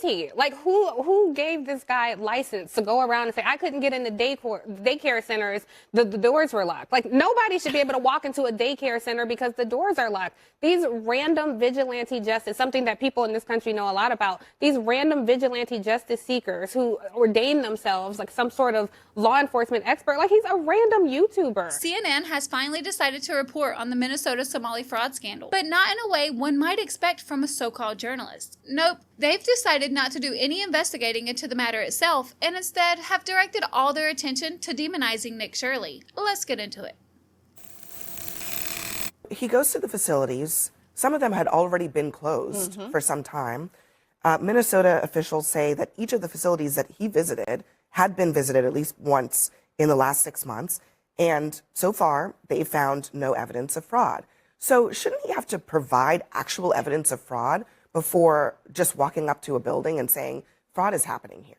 he? Like, who gave this guy license to go around and say, I couldn't get into daycare centers, the doors were locked? Like, nobody should be able to walk into a daycare center because the doors are locked. These random vigilante justice, something that people in this country know a lot about, these random vigilante justice seekers who ordain themselves like some sort of law enforcement expert, like he's a random YouTuber. CNN has finally decided to report on the Minnesota Somali fraud scandal, but not in a way one might expect from a so-called journalist. Nope, they've decided not to do any investigating into the matter itself and instead have directed all their attention to demonizing Nick Shirley. Let's get into it. He goes to the facilities. Some of them had already been closed for some time. Minnesota officials say that each of the facilities that he visited had been visited at least once in the last 6 months. And so far, they've found no evidence of fraud. So shouldn't he have to provide actual evidence of fraud before just walking up to a building and saying, fraud is happening here?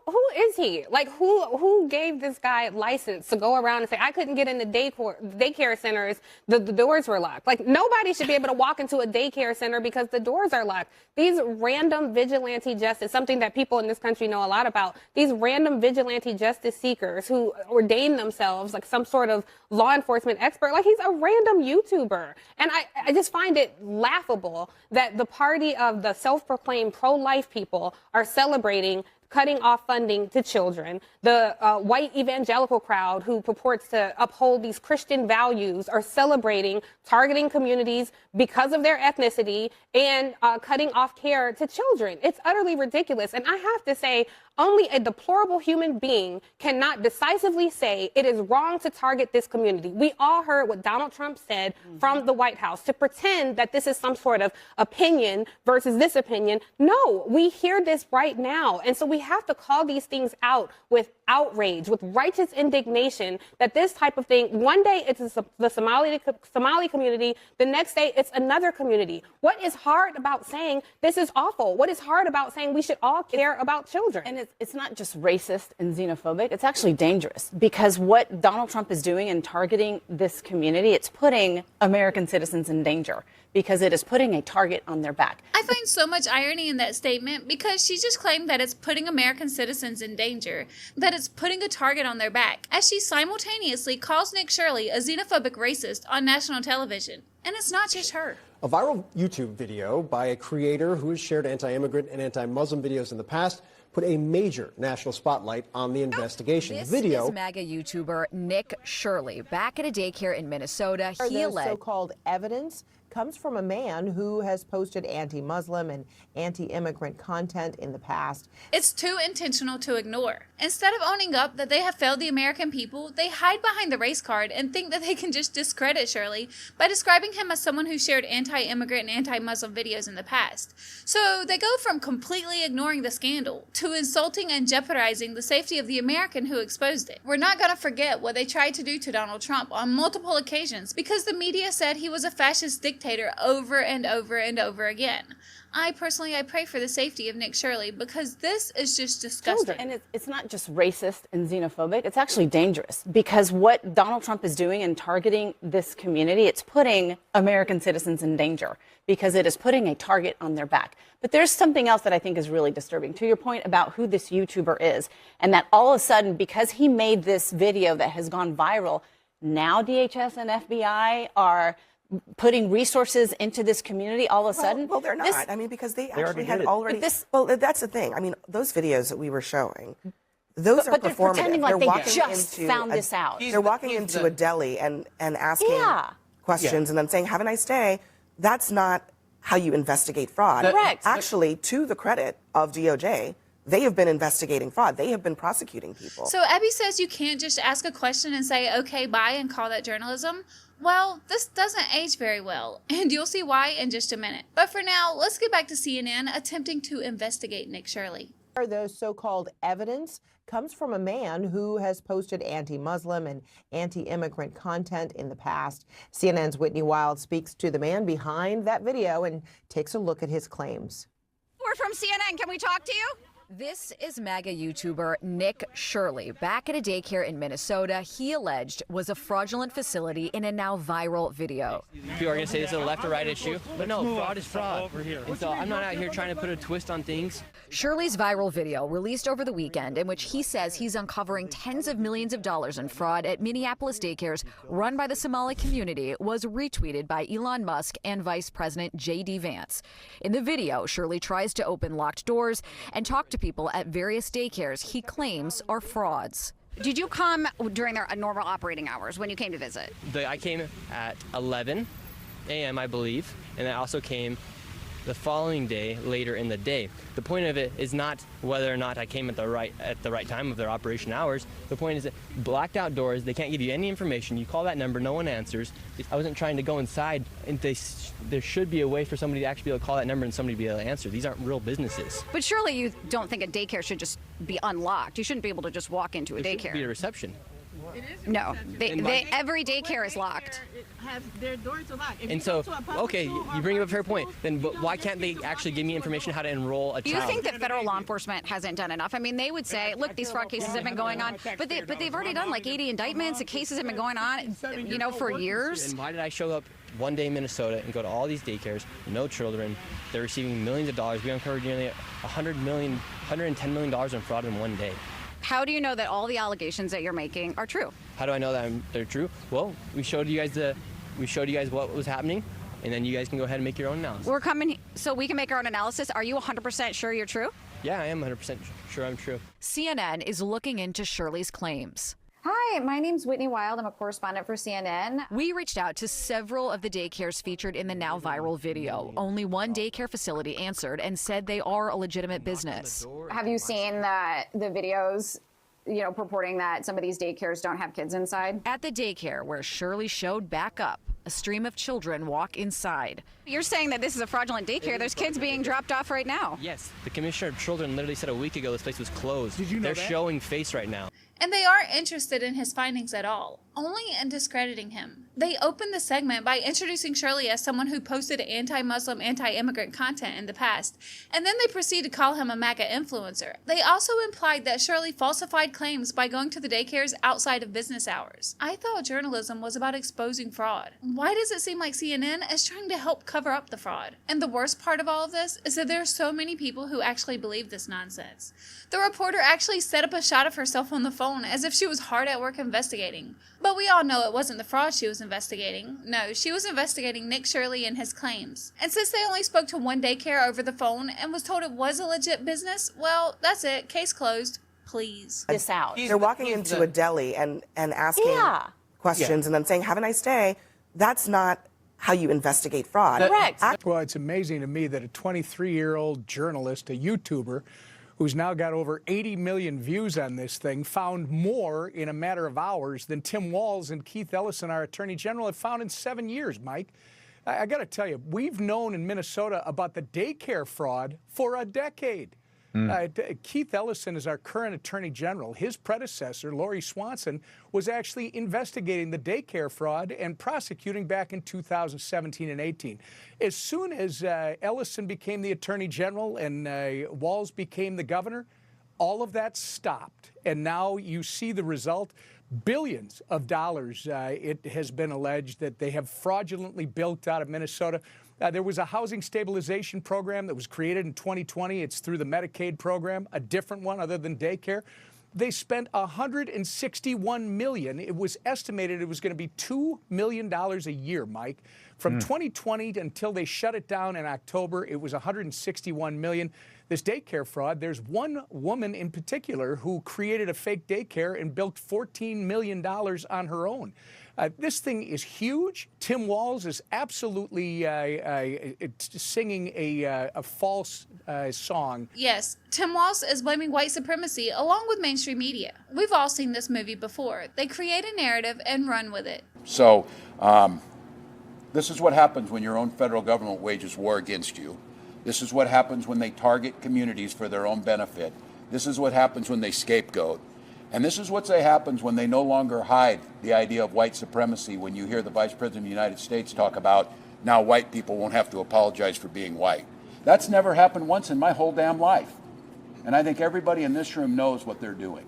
Who is he? Like, who gave this guy license to go around and say, I couldn't get into daycare centers, the doors were locked? Like, nobody should be able to walk into a daycare center because the doors are locked. These random vigilante justice, something that people in this country know a lot about, these random vigilante justice seekers who ordain themselves like some sort of law enforcement expert, like he's a random YouTuber. And I just find it laughable that the party of the self-proclaimed pro-life people are celebrating cutting off funding to children. The white evangelical crowd who purports to uphold these Christian values are celebrating targeting communities because of their ethnicity and cutting off care to children. It's utterly ridiculous. And I have to say, only a deplorable human being cannot decisively say it is wrong to target this community. We all heard what Donald Trump said from the White House. To pretend that this is some sort of opinion versus this opinion. No, we hear this right now. And so we have to call these things out with outrage, with righteous indignation that this type of thing, one day it's the Somali community, the next day it's another community. What is hard about saying this is awful? What is hard about saying we should all care about children? And it's not just racist and xenophobic, it's actually dangerous because what Donald Trump is doing in targeting this community, it's putting American citizens in danger because it is putting a target on their back. I find so much irony in that statement because she just claimed that it's putting American citizens in danger, that it's putting a target on their back, as she simultaneously calls Nick Shirley a xenophobic racist on national television. And it's not just her. A viral YouTube video by a creator who has shared anti-immigrant and anti-Muslim videos in the past put a major national spotlight on the investigation. This video is MAGA YouTuber Nick Shirley back at a daycare in Minnesota. He alleged so-called evidence comes from a man who has posted anti-Muslim and anti-immigrant content in the past. It's too intentional to ignore. Instead of owning up that they have failed the American people, they hide behind the race card and think that they can just discredit Shirley by describing him as someone who shared anti-immigrant and anti-Muslim videos in the past. So they go from completely ignoring the scandal to insulting and jeopardizing the safety of the American who exposed it. We're not going to forget what they tried to do to Donald Trump on multiple occasions because the media said he was a fascist dictator over and over and over again. I pray for the safety of Nick Shirley because this is just disgusting. And it's not just racist and xenophobic, it's actually dangerous because what Donald Trump is doing in targeting this community, it's putting American citizens in danger because it is putting a target on their back. But there's something else that I think is really disturbing to your point about who this YouTuber is and that all of a sudden, because he made this video that has gone viral, now DHS and FBI are putting resources into this community all of a sudden? Well, they're not. I mean, because they actually had already. Well, that's the thing. I mean, those videos that we were showing, those are but they're performative. pretending like they're they just found this out. They're walking into a deli and asking questions and then saying, have a nice day. That's not how you investigate fraud. Correct. Actually, to the credit of DOJ, they have been investigating fraud. They have been prosecuting people. So Abby says you can't just ask a question and say, okay, bye, and call that journalism. Well, this doesn't age very well, and you'll see why in just a minute. But for now, let's get back to CNN attempting to investigate Nick Shirley. Those so-called evidence comes from a man who has posted anti-Muslim and anti-immigrant content in the past. CNN's Whitney Wild speaks to the man behind that video and takes a look at his claims. We're from CNN. Can we talk to you? This is MAGA YouTuber Nick Shirley. Back at a daycare in Minnesota, he alleged was a fraudulent facility in a now viral video. People are going to say this is a left or right issue, but no, fraud is fraud. And so I'm not out here trying to put a twist on things. Shirley's viral video, released over the weekend, in which he says he's uncovering tens of millions of dollars in fraud at Minneapolis daycares run by the Somali community, was retweeted by Elon Musk and Vice President J.D. Vance. In the video, Shirley tries to open locked doors and talk to people at various daycares he claims are frauds. Did you come during their normal operating hours when you came to visit? I came at 11 a.m., I believe, and I also came the following day, later in the day. The point of it is not whether or not I came at the right time of their operation hours. The point is that blacked out doors, they can't give you any information. You call that number, no one answers. I wasn't trying to go inside, and there should be a way for somebody to actually be able to call that number and somebody to be able to answer. These aren't real businesses. But surely you don't think a daycare should just be unlocked. You shouldn't be able to just walk into a There daycare. should be a reception. No, every daycare is locked. Their doors are locked. And so, okay, you bring up a fair point. Then why can't they actually give me information how to enroll a child? Do you think that federal law enforcement hasn't done enough? I mean, they would say, look, these fraud cases have been going on, but they've already done like 80 indictments. The cases have been going on, for years. And why did I show up one day in Minnesota and go to all these daycares, no children, they're receiving millions of dollars. We uncovered nearly $110 million in fraud in one day. How do you know that all the allegations that you're making are true? How do I know that they're true? Well, we showed you guys what was happening, and then you guys can go ahead and make your own analysis. We're coming so we can make our own analysis. Are you 100% sure you're true? Yeah, I am 100% sure I'm true. CNN is looking into Shirley's claims. Hi, my name's Whitney Wild. I'm a correspondent for CNN. We reached out to several of the daycares featured in the now viral video. Only one daycare facility answered and said they are a legitimate business. Have you seen the videos, purporting that some of these daycares don't have kids inside? At the daycare where Shirley showed back up, a stream of children walk inside. You're saying that this is a fraudulent daycare. There's kids being dropped off right now. Yes, the Commissioner of Children literally said a week ago this place was closed. Did you know They're that? showing face right now. And they aren't interested in his findings at all, only in discrediting him. They opened the segment by introducing Shirley as someone who posted anti-Muslim, anti-immigrant content in the past, and then they proceed to call him a MAGA influencer. They also implied that Shirley falsified claims by going to the daycares outside of business hours. I thought journalism was about exposing fraud. Why does it seem like CNN is trying to help cover up the fraud? And the worst part of all of this is that there are so many people who actually believe this nonsense. The reporter actually set up a shot of herself on the phone as if she was hard at work investigating. But we all know it wasn't the fraud she was investigating. No, she was investigating Nick Shirley and his claims. And since they only spoke to one daycare over the phone and was told it was a legit business, well, that's it. Case closed. Please. This out. They're walking into a deli and asking questions and then saying, have a nice day. That's not how you investigate fraud. Correct. Well, it's amazing to me that a 23-year-old journalist, a YouTuber, who's now got over 80 million views on this thing, found more in a matter of hours than Tim Walz and Keith Ellison, our Attorney General, have found in 7 years, Mike. I got to tell you, we've known in Minnesota about the daycare fraud for a decade. Keith Ellison is our current Attorney General. His predecessor, Lori Swanson, was actually investigating the daycare fraud and prosecuting back in 2017 and 18. As soon as Ellison became the Attorney General and Walz became the governor, all of that stopped. And now you see the result. Billions of dollars, it has been alleged, that they have fraudulently built out of Minnesota. There was a housing stabilization program that was created in 2020. It's through the Medicaid program, a different one other than daycare. They spent $161 million. It was estimated it was going to be $2 million a year, Mike. From 2020 until they shut it down in October, it was $161 million. This daycare fraud, there's one woman in particular who created a fake daycare and built $14 million on her own. This thing is huge. Tim Walz is absolutely singing a false song. Yes, Tim Walz is blaming white supremacy along with mainstream media. We've all seen this movie before. They create a narrative and run with it. So, this is what happens when your own federal government wages war against you. This is what happens when they target communities for their own benefit. This is what happens when they scapegoat. And this is what happens when they no longer hide the idea of white supremacy, when you hear the Vice President of the United States talk about now white people won't have to apologize for being white. That's never happened once in my whole damn life. And I think everybody in this room knows what they're doing.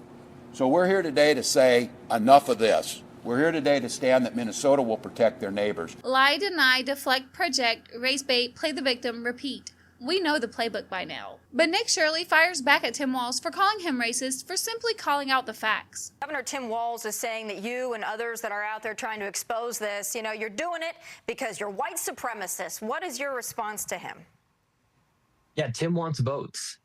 So we're here today to say enough of this. We're here today to stand that Minnesota will protect their neighbors. Lie, deny, deflect, project, race bait, play the victim, repeat. We know the playbook by now. But Nick Shirley fires back at Tim Walz for calling him racist for simply calling out the facts. Governor Tim Walz is saying that you and others that are out there trying to expose this, you're doing it because you're white supremacists. What is your response to him? Yeah, Tim wants votes.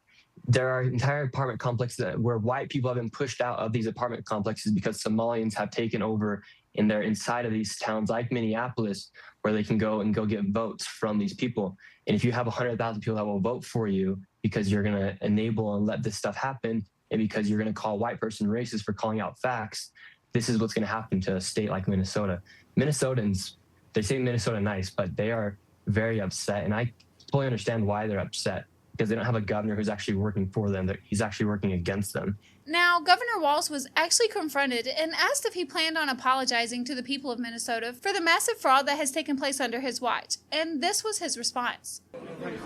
There are entire apartment complexes where white people have been pushed out of these apartment complexes because Somalians have taken over and they're inside of these towns like Minneapolis where they can go get votes from these people. And if you have 100,000 people that will vote for you because you're going to enable and let this stuff happen and because you're going to call a white person racist for calling out facts, this is what's going to happen to a state like Minnesota. Minnesotans, they say Minnesota nice, but they are very upset. And I totally understand why they're upset because they don't have a governor who's actually working for them. He's actually working against them. Now, Governor Walz was actually confronted and asked if he planned on apologizing to the people of Minnesota for the massive fraud that has taken place under his watch. And this was his response.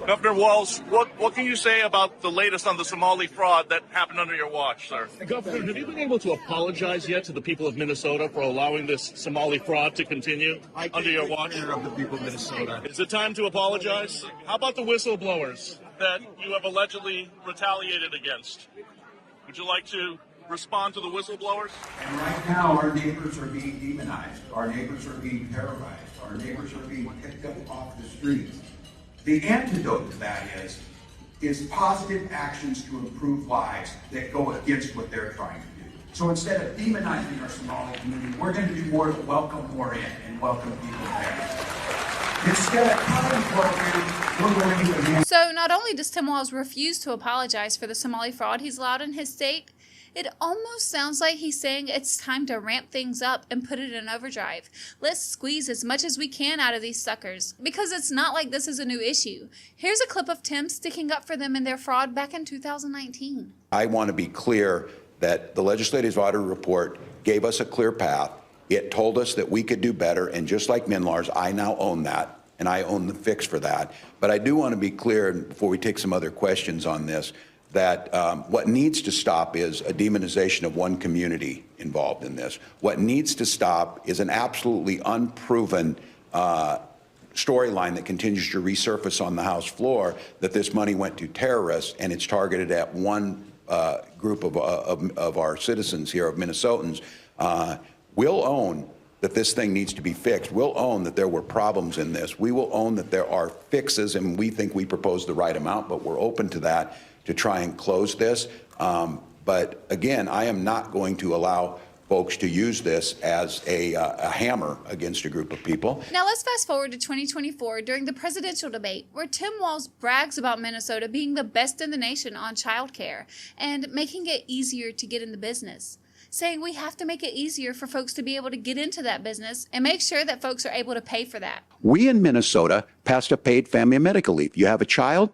Governor Walz, what can you say about the latest on the Somali fraud that happened under your watch, sir? Governor, have you been able to apologize yet to the people of Minnesota for allowing this Somali fraud to continue under your watch? Of the people of Minnesota. Is it time to apologize? How about the whistleblowers that you have allegedly retaliated against? Would you like to respond to the whistleblowers? And right now, our neighbors are being demonized. Our neighbors are being terrorized. Our neighbors are being picked up off the streets. The antidote to that is positive actions to improve lives that go against what they're trying to do. So instead of demonizing our Somali community, we're going to do more to welcome more in and welcome people there. Instead of cutting programs, we're going to enhance. So not only does Tim Walz refuse to apologize for the Somali fraud he's allowed in his state, it almost sounds like he's saying it's time to ramp things up and put it in overdrive. Let's squeeze as much as we can out of these suckers, because it's not like this is a new issue. Here's a clip of Tim sticking up for them in their fraud back in 2019. I want to be clear that the Legislative Audit Report gave us a clear path. It told us that we could do better, and just like Minlars, I now own that, and I own the fix for that. But I do want to be clear, before we take some other questions on this, that what needs to stop is a demonization of one community involved in this. What needs to stop is an absolutely unproven storyline that continues to resurface on the House floor, that this money went to terrorists and it's targeted at one group of our citizens here, of Minnesotans. We'll own that this thing needs to be fixed. We'll own that there were problems in this. We will own that there are fixes, and we think we proposed the right amount, but we're open to that to try and close this. But again, I am not going to allow folks to use this as a hammer against a group of people. Now let's fast forward to 2024 during the presidential debate, where Tim Walz brags about Minnesota being the best in the nation on childcare and making it easier to get in the business, saying we have to make it easier for folks to be able to get into that business and make sure that folks are able to pay for that. We in Minnesota passed a paid family and medical leave. You have a child,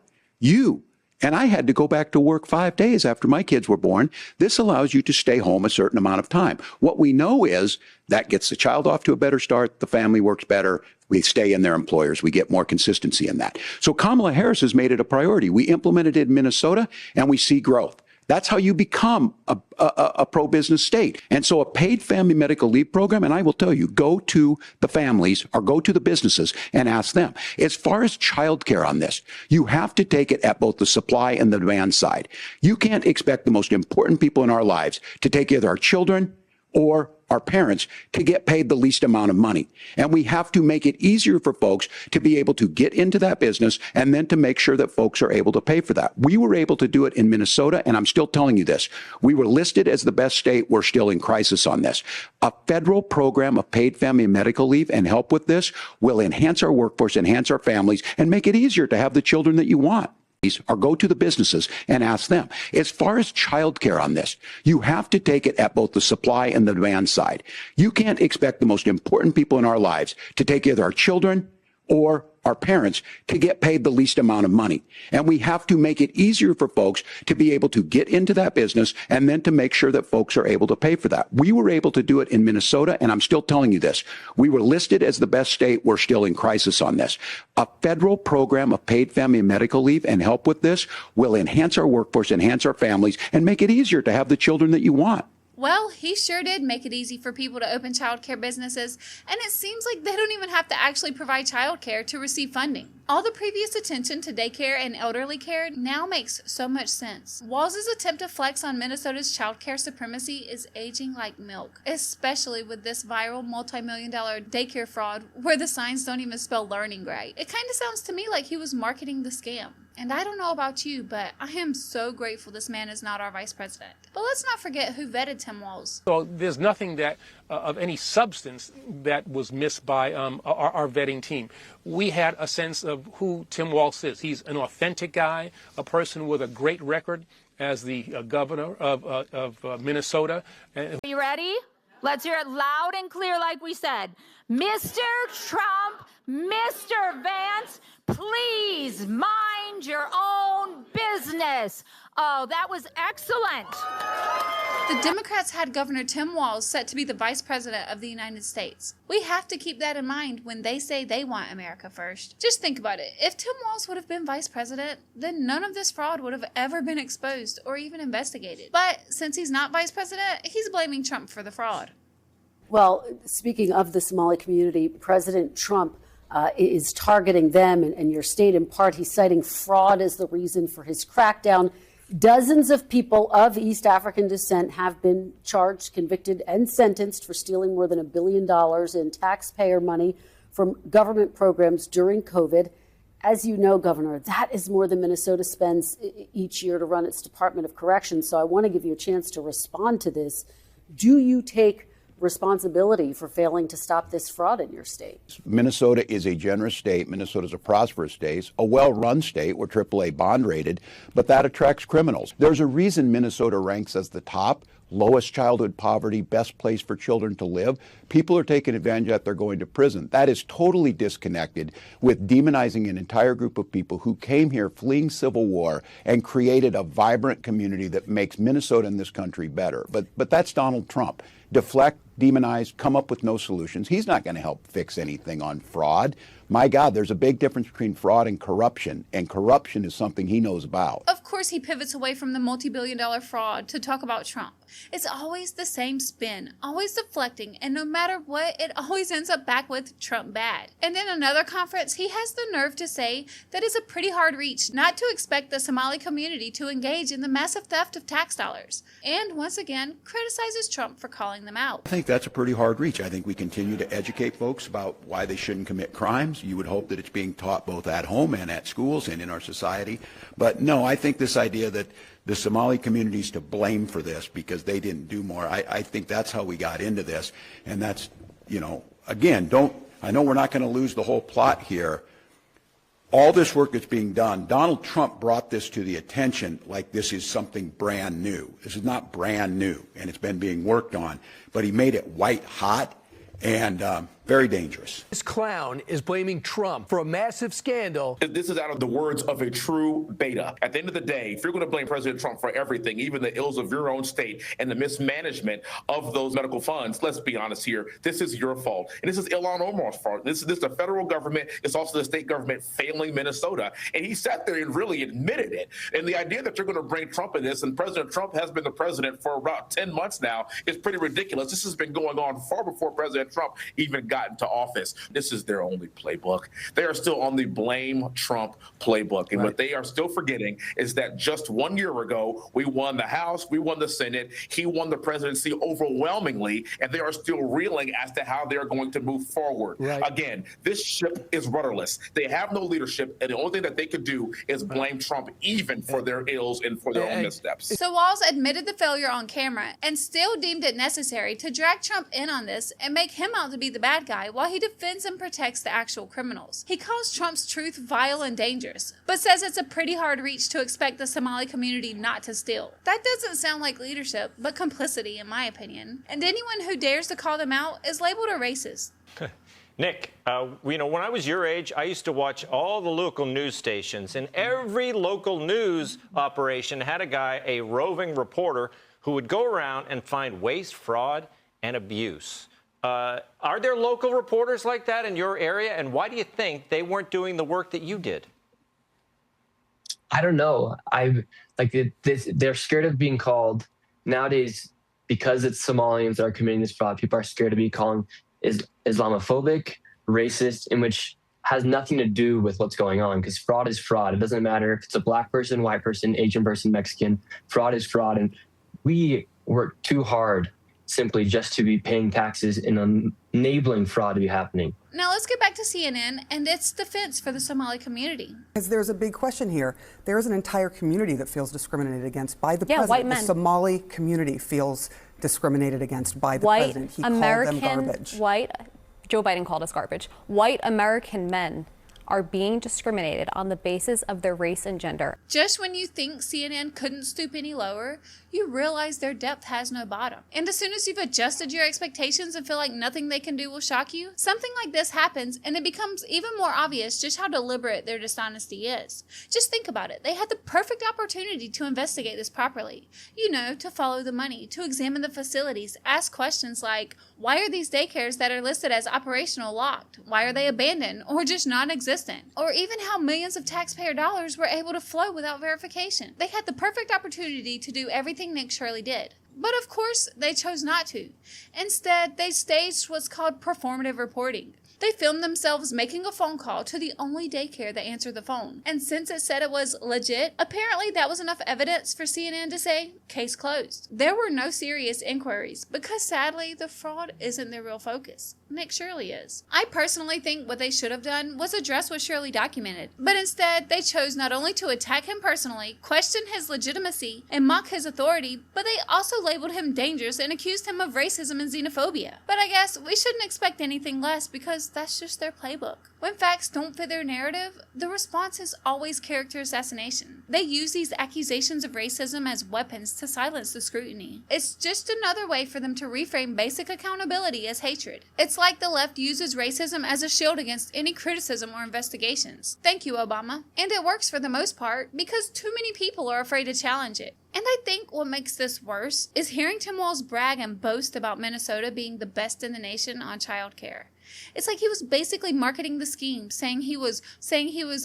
and I had to go back to work 5 days after my kids were born. This allows you to stay home a certain amount of time. What we know is that gets the child off to a better start. The family works better. We stay in their employers. We get more consistency in that. So Kamala Harris has made it a priority. We implemented it in Minnesota, and we see growth. That's how you become a pro-business state. And so a paid family medical leave program, and I will tell you, go to the families or go to the businesses and ask them. As far as childcare on this, you have to take it at both the supply and the demand side. You can't expect the most important people in our lives to take either our children or our parents to get paid the least amount of money. And we have to make it easier for folks to be able to get into that business and then to make sure that folks are able to pay for that. We were able to do it in Minnesota, and I'm still telling you this. We were listed as the best state. We're still in crisis on this. A federal program of paid family and medical leave and help with this will enhance our workforce, enhance our families, and make it easier to have the children that you want. Or go to the businesses and ask them. As far as childcare on this, you have to take it at both the supply and the demand side. You can't expect the most important people in our lives to take either our children or our parents to get paid the least amount of money. And we have to make it easier for folks to be able to get into that business and then to make sure that folks are able to pay for that. We were able to do it in Minnesota, and I'm still telling you this. We were listed as the best state. We're still in crisis on this. A federal program of paid family and medical leave and help with this will enhance our workforce, enhance our families, and make it easier to have the children that you want. Well, he sure did make it easy for people to open childcare businesses, and it seems like they don't even have to actually provide childcare to receive funding. All the previous attention to daycare and elderly care now makes so much sense. Walz's attempt to flex on Minnesota's childcare supremacy is aging like milk, especially with this viral multi-million-dollar daycare fraud where the signs don't even spell learning right. It kind of sounds to me like he was marketing the scam. And I don't know about you, but I am so grateful this man is not our vice president. But let's not forget who vetted Tim Walz. So there's nothing that of any substance that was missed by our vetting team. We had a sense of who Tim Walz is. He's an authentic guy, a person with a great record as the governor of Minnesota. Are you ready? Let's hear it loud and clear like we said. Mr. Trump, Mr. Vance, please mind your own business. Oh, that was excellent. The Democrats had Governor Tim Walz set to be the vice president of the United States. We have to keep that in mind when they say they want America first. Just think about it. If Tim Walz would have been vice president, then none of this fraud would have ever been exposed or even investigated. But since he's not vice president, he's blaming Trump for the fraud. Well, speaking of the Somali community, President Trump is targeting them and your state in part. He's citing fraud as the reason for his crackdown. Dozens of people of East African descent have been charged, convicted, and sentenced for stealing more than $1 billion in taxpayer money from government programs during COVID. As you know, Governor, that is more than Minnesota spends each year to run its Department of Corrections. So I want to give you a chance to respond to this. Do you take responsibility for failing to stop this fraud in your state? Minnesota is a generous state. Minnesota is a prosperous state, a well-run state. We're AAA bond rated, but that attracts criminals. There's a reason Minnesota ranks as the top, lowest childhood poverty, best place for children to live. People are taking advantage of that. They're going to prison. That is totally disconnected with demonizing an entire group of people who came here fleeing civil war and created a vibrant community that makes Minnesota and this country better. But that's Donald Trump. Deflect, demonize, come up with no solutions. He's not going to help fix anything on fraud. My God, there's a big difference between fraud and corruption is something he knows about. Of course, he pivots away from the multi-billion-dollar fraud to talk about Trump. It's always the same spin, always deflecting, and no matter what, it always ends up back with Trump bad. And in another conference, he has the nerve to say that it's a pretty hard reach not to expect the Somali community to engage in the massive theft of tax dollars. And once again, criticizes Trump for calling them out. I think that's a pretty hard reach. I think we continue to educate folks about why they shouldn't commit crimes. You would hope that it's being taught both at home and at schools and in our society. But no, I think this idea that the Somali community is to blame for this because they didn't do more, I think that's how we got into this. And that's, again, I know we're not going to lose the whole plot here. All this work that's being done, Donald Trump brought this to the attention like this is something brand new. This is not brand new, and it's been being worked on, but he made it white hot and very dangerous. This clown is blaming Trump for a massive scandal. This is out of the words of a true beta. At the end of the day, if you're going to blame President Trump for everything, even the ills of your own state and the mismanagement of those medical funds, let's be honest here, this is your fault. And this is Ilhan Omar's fault. This is the federal government. It's also the state government failing Minnesota. And he sat there and really admitted it. And the idea that you're going to bring Trump in this, and President Trump has been the president for about 10 months now, is pretty ridiculous. This has been going on far before President Trump even got into office. This is their only playbook. They are still on the blame Trump playbook. And what they are still forgetting is that just 1 year ago, we won the House, we won the Senate, he won the presidency overwhelmingly, and they are still reeling as to how they're going to move forward. Right. Again, this ship is rudderless. They have no leadership, and the only thing that they could do is blame Trump even for their ills and for their own missteps. So Walz admitted the failure on camera and still deemed it necessary to drag Trump in on this and make him out to be the bad guy while he defends and protects the actual criminals. He calls Trump's truth vile and dangerous, but says it's a pretty hard reach to expect the Somali community not to steal. That doesn't sound like leadership, but complicity in my opinion. And anyone who dares to call them out is labeled a racist. Nick, when I was your age, I used to watch all the local news stations, and every local news operation had a roving reporter who would go around and find waste, fraud, and abuse. Are there local reporters like that in your area, and why do you think they weren't doing the work that you did? I don't know. They're scared of being called nowadays because it's Somalians that are committing this fraud. People are scared to be called Islamophobic, racist, in which has nothing to do with what's going on, because fraud is fraud. It doesn't matter if it's a black person, white person, Asian person, Mexican. Fraud is fraud, and we work too hard simply just to be paying taxes and enabling fraud to be happening. Now let's get back to CNN and its defense for the Somali community. Because there's a big question here. There is an entire community that feels discriminated against by the president. White men. The Somali community feels discriminated against by the president. He called them garbage. Joe Biden called us garbage. White American men are being discriminated on the basis of their race and gender. Just when you think CNN couldn't stoop any lower, you realize their depth has no bottom. And as soon as you've adjusted your expectations and feel like nothing they can do will shock you, something like this happens, and it becomes even more obvious just how deliberate their dishonesty is. Just think about it. They had the perfect opportunity to investigate this properly. To follow the money, to examine the facilities, ask questions like, why are these daycares that are listed as operational locked? Why are they abandoned or just non-existent? Or even how millions of taxpayer dollars were able to flow without verification. They had the perfect opportunity to do everything Nick Shirley did. But of course, they chose not to. Instead, they staged what's called performative reporting. They filmed themselves making a phone call to the only daycare that answered the phone. And since it said it was legit, apparently that was enough evidence for CNN to say, case closed. There were no serious inquiries because sadly, the fraud isn't their real focus. Nick Shirley is. I personally think what they should have done was address what Shirley documented. But instead, they chose not only to attack him personally, question his legitimacy, and mock his authority, but they also labeled him dangerous and accused him of racism and xenophobia. But I guess we shouldn't expect anything less because that's just their playbook. When facts don't fit their narrative, the response is always character assassination. They use these accusations of racism as weapons to silence the scrutiny. It's just another way for them to reframe basic accountability as hatred. It's like the left uses racism as a shield against any criticism or investigations. Thank you, Obama. And it works for the most part because too many people are afraid to challenge it. And I think what makes this worse is hearing Tim Walz brag and boast about Minnesota being the best in the nation on childcare. It's like he was basically marketing the scheme, saying he was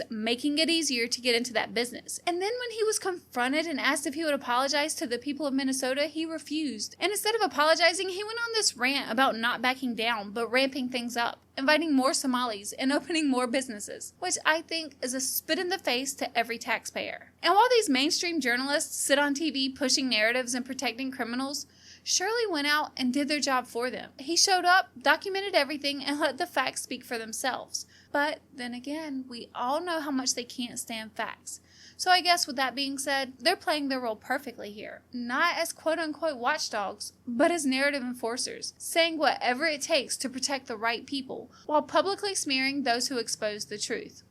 making it easier to get into that business. And then when he was confronted and asked if he would apologize to the people of Minnesota, he refused. And instead of apologizing, he went on this rant about not backing down, but ramping things up, inviting more Somalis and opening more businesses, which I think is a spit in the face to every taxpayer. And while these mainstream journalists sit on TV pushing narratives and protecting criminals, Shirley went out and did their job for them. He showed up, documented everything, and let the facts speak for themselves. But then again, we all know how much they can't stand facts. So I guess with that being said, they're playing their role perfectly here. Not as quote-unquote watchdogs, but as narrative enforcers, saying whatever it takes to protect the right people, while publicly smearing those who expose the truth.